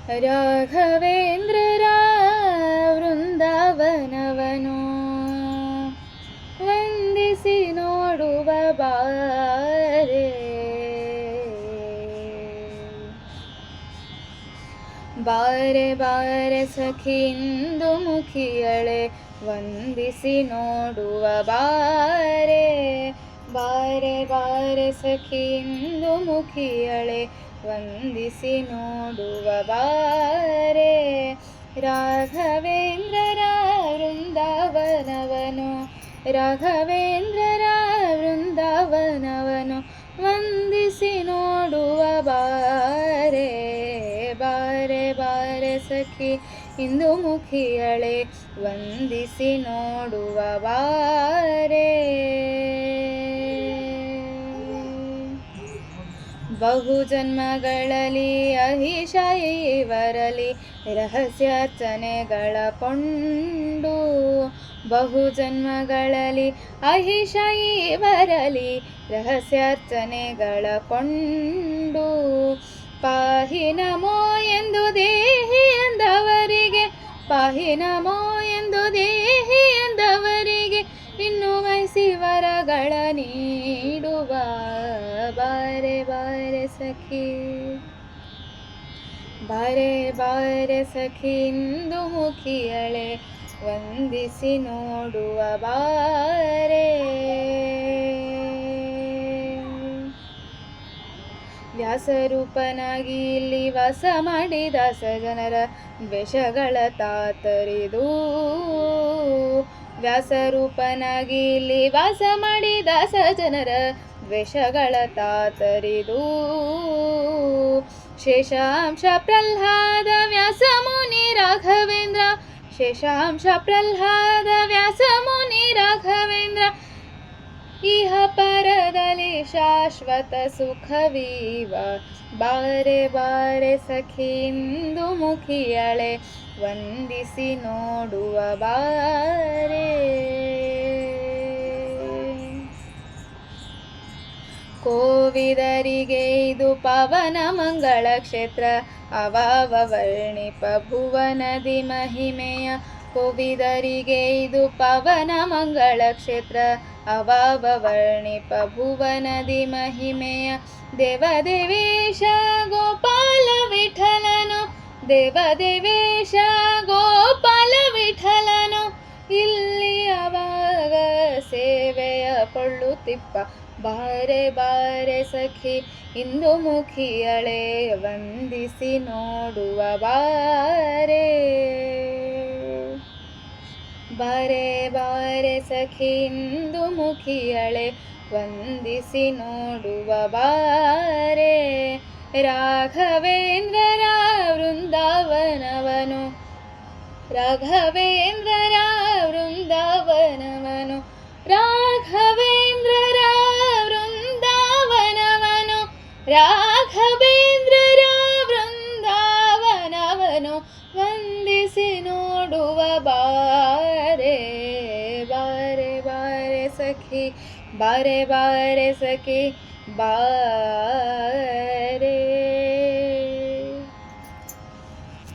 ರಾಘವೇಂದ್ರರ ವೃಂದಾವನವನು ವಂದಿಸಿ ನೋಡುವ ಬಾರೆ. ಬಾರೆ ಬಾರೆ ಸಖಿ ಇಂದು ಮುಖಿಯಳೆ ವಂದಿಸಿ ನೋಡುವ ಬಾರೆ. ಬಾರೆ ಬಾರೆ ಸಖಿ ಇಂದು ಮುಖಿಯಳೆ ವಂದಿಸಿ ನೋಡುವ ಬಾರೆ. ರಾಘವೇಂದ್ರರ ವೃಂದಾವನವನು ರಾಘವೇಂದ್ರರ ವೃಂದಾವನವನು ವಂದಿಸಿ ನೋಡುವ ಬಾರೆ. ಬಾರೆ ಬಾರೆ ಸಖಿ ಇಂದು ಮುಖಿಯಳೆ ವಂದಿಸಿ ನೋಡುವ ಬಾರೆ. ಬಹು ಜನ್ಮಗಳಲ್ಲಿ ಅಹಿಶೈವರಲಿ ರಹಸ್ಯಾರ್ಚನೆಗಳ ಕೊಂಡು. ಬಹು ಜನ್ಮಗಳಲ್ಲಿ ಅಹಿಶೈವರಲಿ ರಹಸ್ಯಾರ್ಚನೆಗಳ ಕೊಂಡು. ಪಾಹಿ ನಮೋ ಎಂದು ದೇಹಿ ಎಂದವರಿಗೆ ಪಾಹಿ ನಮೋ ಎಂದು ದೇಹಿ ಎಂದವರಿಗೆ ಇನ್ನು ವಹಿಸಿ ವರಗಳ ನೀಡುವ ಬಾರೆ ಬಾರೆ ಸಖಿ. ಬಾರೆ ಬಾರೆ ಸಖಿ ಇಂದು ಮುಖಿಯಳೆ ವಂದಿಸಿ ನೋಡುವ ಬಾರೆ. ವ್ಯಾಸರೂಪನಾಗಿ ಇಲ್ಲಿ ವಾಸ ಮಾಡಿ ದಾಸ ಜನರ ದ್ವೇಷಗಳ ತಾತರಿದು. ವ್ಯಾಸರೂಪನಾಗಿ ಇಲ್ಲಿ ವಾಸ ಮಾಡಿ ದಾಸ ಜನರ ದ್ವೇಷಗಳ ತಾತರಿದು. ಶೇಷಾಂಶ ಪ್ರಹ್ಲಾದ ವ್ಯಾಸ ಮುನಿ ರಾಘವೇಂದ್ರ ಶೇಷಾಂಶ ಪ್ರಹ್ಲಾದ ವ್ಯಾಸ ಮುನಿ ರಾಘವೇಂದ್ರ ಇಹ ಪರದಲ್ಲಿ ಶಾಶ್ವತ ಸುಖವೀವ. ಬಾರೆ ಬಾರೆ ಸಖಿ ಇಂದು ಮುಖಿಯಳೆ ವಂದಿಸಿ ನೋಡುವ ಬಾರೆ. ಕೋವಿದರಿಗೆ ಇದು ಪವನ ಮಂಗಳ ಕ್ಷೇತ್ರ ಅವಾವ ವರ್ಣಿಪ ಭುವನದಿ ಮಹಿಮೆಯ. ಕೋವಿದರಿಗೆ ಇದು ಪವನ ಮಂಗಳ ಕ್ಷೇತ್ರ ಅವಾವ ವರ್ಣಿಪ ಭುವನದಿ ಮಹಿಮೆಯ. ದೇವದೇವೇಶ ಗೋಪಾಲ ವಿಠಲನು ದೇವದೇವೇಶ ಗೋಪಾಲ ವಿಠಲನು ಇಲ್ಲಿ ಅವಾಗ ಸೇವೆಯ ಕೊಳ್ಳುತ್ತಿಪ್ಪ. ಬಾರೆ ಬಾರೆ ಸಖಿ ಇಂದು ಮುಖಿಯಳೆ ವಂದಿಸಿ ನೋಡುವ ಬಾರೆ. ಬಾರೆ ಬಾರೆ ಸಖಿ ಇಂದು ಮುಖಿಯಳೆ ವಂದಿಸಿ ನೋಡುವ ಬಾರೆ. ರಾಘವೇಂದ್ರರ ವೃಂದಾವನವನು ರಾಘವೇಂದ್ರರ ವೃಂದಾವನವನು ರಾಘವೇಂದ್ರರ ವೃಂದಾವನವನು ರಾಘವೇಂದ್ರರ ವೃಂದಾವನವನು ವಂದಿಸಿ ನೋಡುವ ಬಾರೆ. ಬಾರೆ ಬಾರೆ ಸಖಿ ಬಾರೆ ಬಾರೆ ಸಖಿ ಬಾರೆ.